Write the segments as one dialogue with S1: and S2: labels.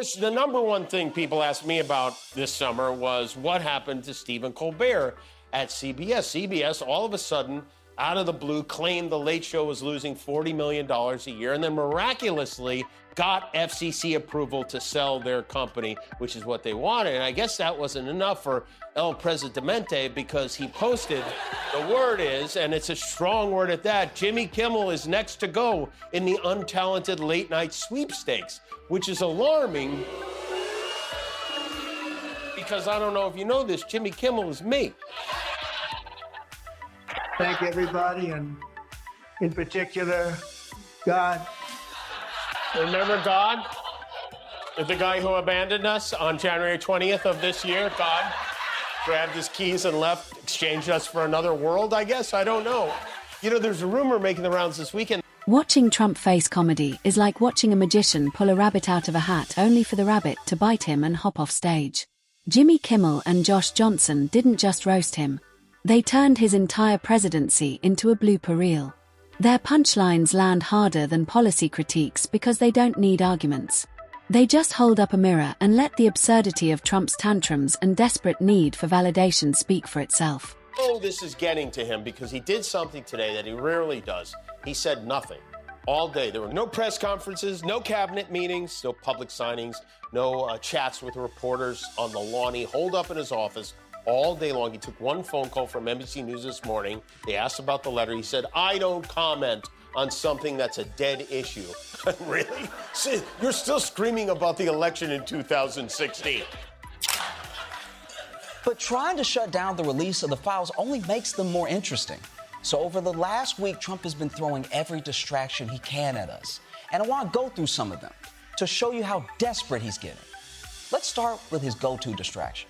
S1: course, the number one thing people asked me about this summer was what happened to Stephen Colbert at CBS. CBS, all of a sudden, out of the blue, claimed the Late Show was losing $40 million a year, and then miraculously got FCC approval to sell their company, which is what they wanted. And I guess that wasn't enough for El Presidente, because he posted, the word is, and it's a strong word at that, Jimmy Kimmel is next to go in the untalented late night sweepstakes, which is alarming because I don't know if you know this, Jimmy Kimmel is me.
S2: Thank everybody, and in particular, God.
S1: Remember God? The guy who abandoned us on January 20th of this year, God grabbed his keys and left, exchanged us for another world, I guess? I don't know. You know, there's a rumor making the rounds this weekend.
S3: Watching Trump face comedy is like watching a magician pull a rabbit out of a hat only for the rabbit to bite him and hop off stage. Jimmy Kimmel and Josh Johnson didn't just roast him. They turned his entire presidency into a blooper reel. Their punchlines land harder than policy critiques because they don't need arguments. They just hold up a mirror and let the absurdity of Trump's tantrums and desperate need for validation speak for itself.
S1: Oh, this is getting to him because he did something today that he rarely does. He said nothing all day. There were no press conferences, no cabinet meetings, no public signings, no chats with reporters on the lawn. He holed up in his office all day long. He took one phone call from NBC News this morning. They asked about the letter. He said, I don't comment on something that's a dead issue. Really? See, you're still screaming about the election in 2016.
S4: But trying to shut down the release of the files only makes them more interesting. So over the last week, Trump has been throwing every distraction he can at us. And I want to go through some of them to show you how desperate he's getting. Let's start with his go-to distraction.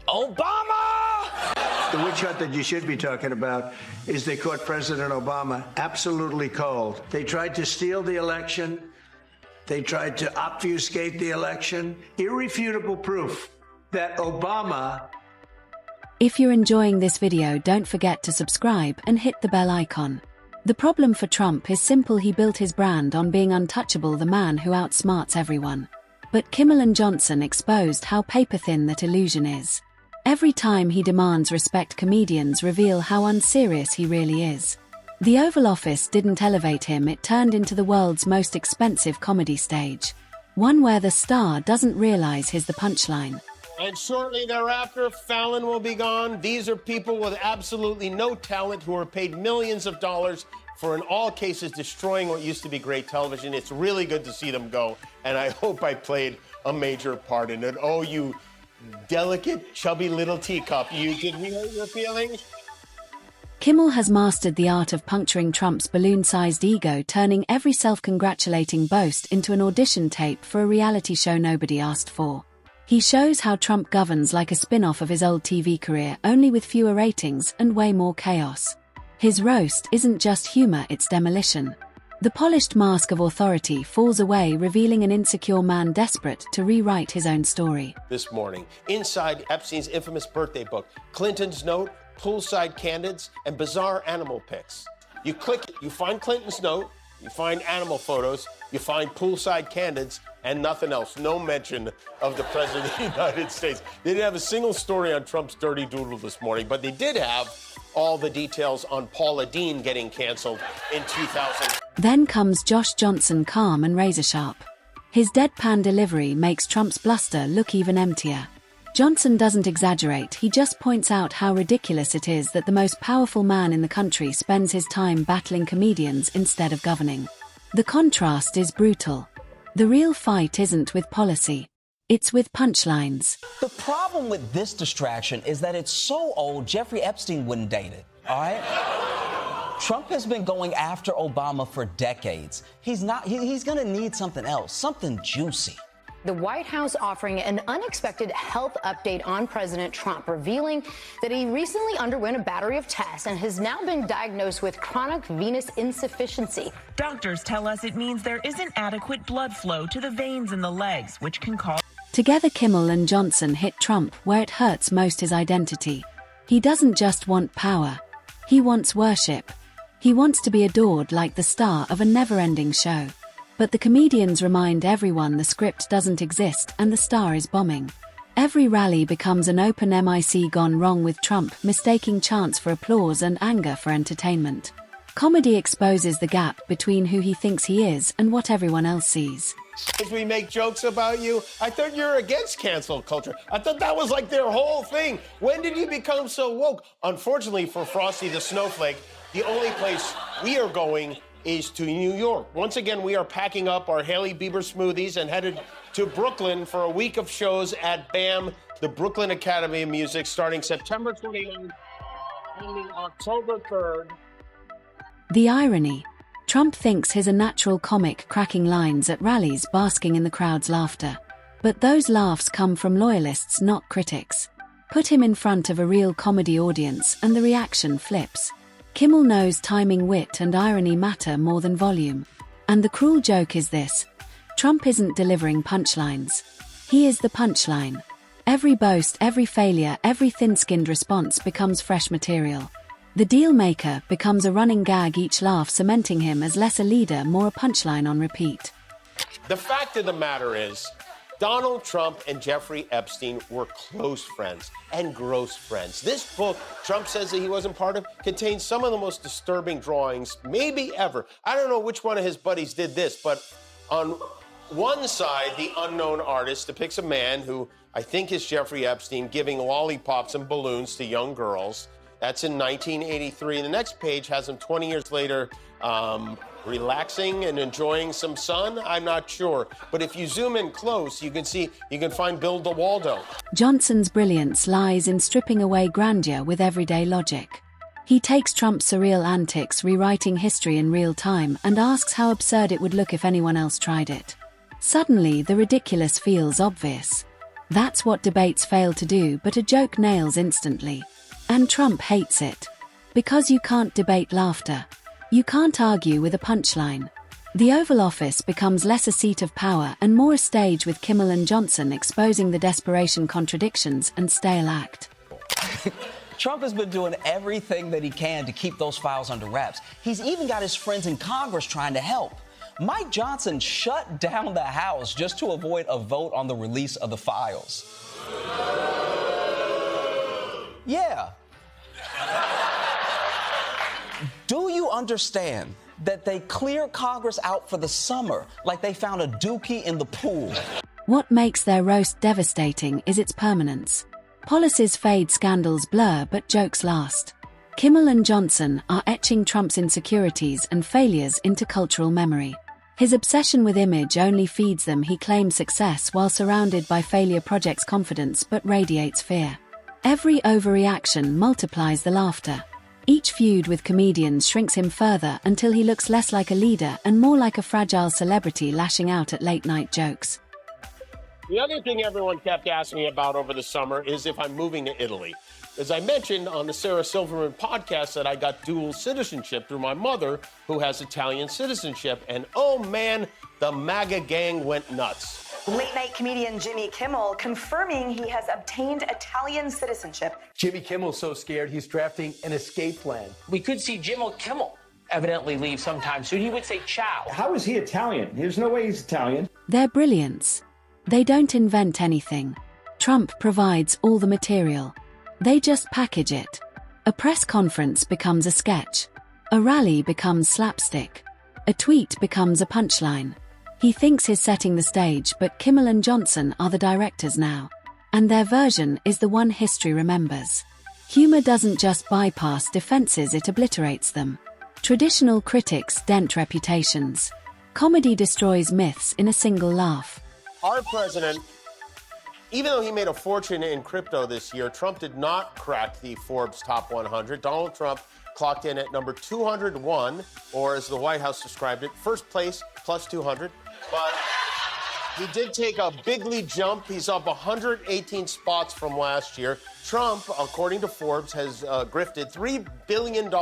S4: Obama!
S2: The witch hunt that you should be talking about is they caught President Obama absolutely cold. They tried to steal the election. They tried to obfuscate the election. Irrefutable proof that Obama...
S3: If you're enjoying this video, don't forget to subscribe and hit the bell icon. The problem for Trump is simple. He built his brand on being untouchable, the man who outsmarts everyone. But Kimmel and Johnson exposed how paper-thin that illusion is. Every time he demands respect, comedians reveal how unserious he really is. The Oval Office didn't elevate him, it turned into the world's most expensive comedy stage. One where the star doesn't realize he's the punchline.
S1: And shortly thereafter, Fallon will be gone. These are people with absolutely no talent who are paid millions of dollars for, in all cases, destroying what used to be great television. It's really good to see them go, and I hope I played a major part in it. Oh, you delicate, chubby little teacup. Did we hurt your feelings?
S3: Kimmel has mastered the art of puncturing Trump's balloon-sized ego, turning every self-congratulating boast into an audition tape for a reality show nobody asked for. He shows how Trump governs like a spin-off of his old TV career, only with fewer ratings and way more chaos. His roast isn't just humor, it's demolition. The polished mask of authority falls away, revealing an insecure man desperate to rewrite his own story.
S1: This morning, inside Epstein's infamous birthday book, Clinton's note, poolside candidates, and bizarre animal pics. You click it, you find Clinton's note, you find animal photos, you find poolside candidates, and nothing else. No mention of the President of the United States. They didn't have a single story on Trump's dirty doodle this morning, but they did have all the details on Paula Deen getting canceled in 2000.
S3: Then comes Josh Johnson, calm and razor-sharp. His deadpan delivery makes Trump's bluster look even emptier. Johnson doesn't exaggerate, he just points out how ridiculous it is that the most powerful man in the country spends his time battling comedians instead of governing. The contrast is brutal. The real fight isn't with policy. It's with punchlines.
S4: The problem with this distraction is that it's so old, Jeffrey Epstein wouldn't date it, all right? Trump has been going after Obama for decades. He's gonna need something else, something juicy.
S5: The White House offering an unexpected health update on President Trump, revealing that he recently underwent a battery of tests and has now been diagnosed with chronic venous insufficiency.
S6: Doctors tell us it means there isn't adequate blood flow to the veins in the legs, which can cause...
S3: Together, Kimmel and Johnson hit Trump where it hurts most, his identity. He doesn't just want power. He wants worship. He wants to be adored like the star of a never-ending show. But the comedians remind everyone the script doesn't exist and the star is bombing. Every rally becomes an open mic gone wrong, with Trump mistaking chants for applause and anger for entertainment. Comedy exposes the gap between who he thinks he is and what everyone else sees.
S1: As we make jokes about you, I thought you were against cancel culture. I thought that was like their whole thing. When did you become so woke? Unfortunately for Frosty the Snowflake, the only place we are going is to New York. Once again, we are packing up our Hailey Bieber smoothies and headed to Brooklyn for a week of shows at BAM, the Brooklyn Academy of Music, starting September 29th, ending October 3rd.
S3: The irony. Trump thinks he's a natural comic, cracking lines at rallies, basking in the crowd's laughter. But those laughs come from loyalists, not critics. Put him in front of a real comedy audience and the reaction flips. Kimmel knows timing, wit and irony matter more than volume. And the cruel joke is this: Trump isn't delivering punchlines. He is the punchline. Every boast, every failure, every thin-skinned response becomes fresh material. The deal maker becomes a running gag, each laugh cementing him as less a leader, more a punchline on repeat.
S1: The fact of the matter is, Donald Trump and Jeffrey Epstein were close friends and gross friends. This book, Trump says that he wasn't part of, contains some of the most disturbing drawings maybe ever. I don't know which one of his buddies did this, but on one side, the unknown artist depicts a man who I think is Jeffrey Epstein giving lollipops and balloons to young girls. That's in 1983. The next page has him 20 years later relaxing and enjoying some sun. I'm not sure. But if you zoom in close, you can find Bill DeWaldo.
S3: Johnson's brilliance lies in stripping away grandeur with everyday logic. He takes Trump's surreal antics, rewriting history in real time, and asks how absurd it would look if anyone else tried it. Suddenly, the ridiculous feels obvious. That's what debates fail to do, but a joke nails instantly. And Trump hates it. Because you can't debate laughter. You can't argue with a punchline. The Oval Office becomes less a seat of power and more a stage, with Kimmel and Johnson exposing the desperation, contradictions, and stale act.
S4: Trump has been doing everything that he can to keep those files under wraps. He's even got his friends in Congress trying to help. Mike Johnson shut down the House just to avoid a vote on the release of the files. Yeah. Do you understand that they clear Congress out for the summer like they found a dookie in the pool?
S3: What makes their roast devastating is its permanence. Policies fade, scandals blur, but jokes last. Kimmel and Johnson are etching Trump's insecurities and failures into cultural memory. His obsession with image only feeds them. He claims success while surrounded by failure, projects confidence but radiates fear. Every overreaction multiplies the laughter. Each feud with comedians shrinks him further until he looks less like a leader and more like a fragile celebrity lashing out at late-night jokes.
S1: The other thing everyone kept asking me about over the summer is if I'm moving to Italy. As I mentioned on the Sarah Silverman podcast, that I got dual citizenship through my mother, who has Italian citizenship. And oh man, the MAGA gang went nuts.
S7: Late-night comedian Jimmy Kimmel confirming he has obtained Italian citizenship.
S8: Jimmy Kimmel's so scared he's drafting an escape plan.
S9: We could see Jimmy Kimmel evidently leave sometime soon. He would say ciao.
S10: How is he Italian? There's no way he's Italian.
S3: Their brilliance. They don't invent anything. Trump provides all the material. They just package it. A press conference becomes a sketch. A rally becomes slapstick. A tweet becomes a punchline. He thinks he's setting the stage, but Kimmel and Johnson are the directors now. And their version is the one history remembers. Humor doesn't just bypass defenses, it obliterates them. Traditional critics dent reputations. Comedy destroys myths in a single laugh.
S1: Our president, even though he made a fortune in crypto this year, Trump did not crack the Forbes top 100. Donald Trump clocked in at number 201, or as the White House described it, first place plus 200. But he did take a big lead jump. He's up 118 spots from last year. Trump, according to Forbes, has grifted $3 billion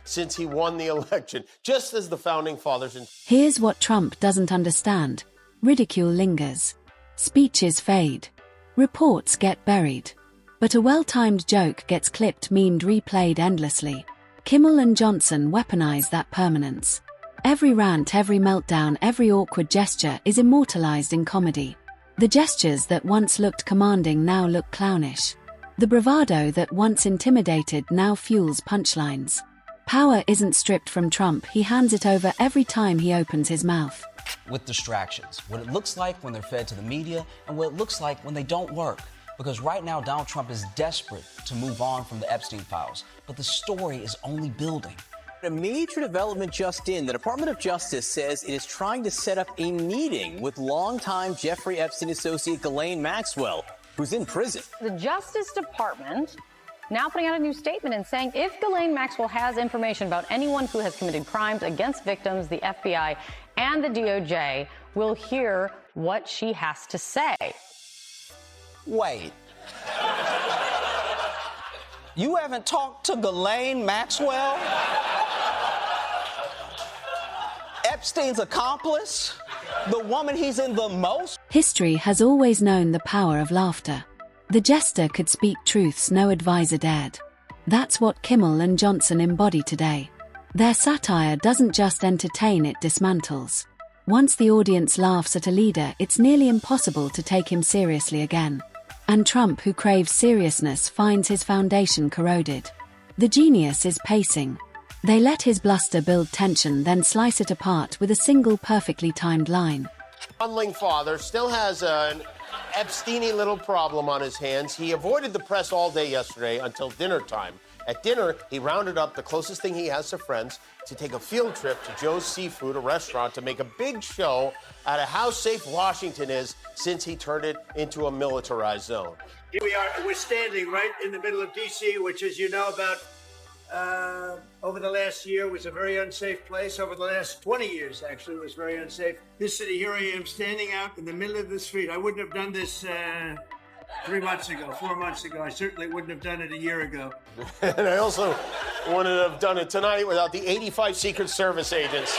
S1: since he won the election, just as the founding fathers.
S3: Here's what Trump doesn't understand. Ridicule lingers. Speeches fade. Reports get buried. But a well-timed joke gets clipped, memed, replayed endlessly. Kimmel and Johnson weaponize that permanence. Every rant, every meltdown, every awkward gesture is immortalized in comedy. The gestures that once looked commanding now look clownish. The bravado that once intimidated now fuels punchlines. Power isn't stripped from Trump, he hands it over every time he opens his mouth.
S4: With distractions, what it looks like when they're fed to the media and what it looks like when they don't work. Because right now, Donald Trump is desperate to move on from the Epstein files, but the story is only building.
S11: A major development just in. The Department of Justice says it is trying to set up a meeting with longtime Jeffrey Epstein associate Ghislaine Maxwell, who's in prison.
S12: The Justice Department now putting out a new statement and saying if Ghislaine Maxwell has information about anyone who has committed crimes against victims, the FBI and the DOJ will hear what she has to say.
S4: Wait. You haven't talked to Ghislaine Maxwell? Epstein's accomplice? The woman he's in the most?
S3: History has always known the power of laughter. The jester could speak truths no advisor dared. That's what Kimmel and Johnson embody today. Their satire doesn't just entertain, it dismantles. Once the audience laughs at a leader, it's nearly impossible to take him seriously again. And Trump, who craves seriousness, finds his foundation corroded. The genius is pacing. They let his bluster build tension, then slice it apart with a single perfectly timed line.
S1: Fondling father still has an Epsteiny little problem on his hands. He avoided the press all day yesterday until dinner time. At dinner, he rounded up the closest thing he has to friends to take a field trip to Joe's Seafood, a restaurant, to make a big show out of how safe Washington is since he turned it into a militarized zone.
S2: Here we are. We're standing right in the middle of D.C., which, as you know, about over the last year was a very unsafe place. Over the last 20 years, actually, it was very unsafe. This city, here I am, standing out in the middle of the street. I wouldn't have done this 3 months ago, 4 months ago. I certainly wouldn't have done it a year ago.
S1: And I also wouldn't have done it tonight without the 85 Secret Service agents.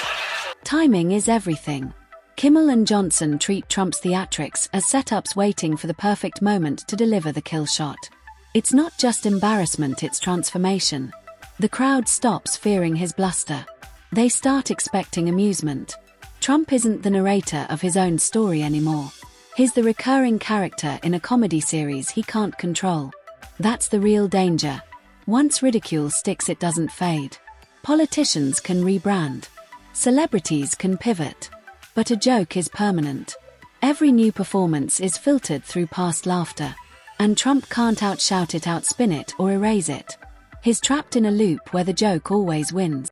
S3: Timing is everything. Kimmel and Johnson treat Trump's theatrics as setups waiting for the perfect moment to deliver the kill shot. It's not just embarrassment, it's transformation. The crowd stops fearing his bluster. They start expecting amusement. Trump isn't the narrator of his own story anymore. He's the recurring character in a comedy series he can't control. That's the real danger. Once ridicule sticks, it doesn't fade. Politicians can rebrand. Celebrities can pivot. But a joke is permanent. Every new performance is filtered through past laughter. And Trump can't outshout it, outspin it, or erase it. He's trapped in a loop where the joke always wins.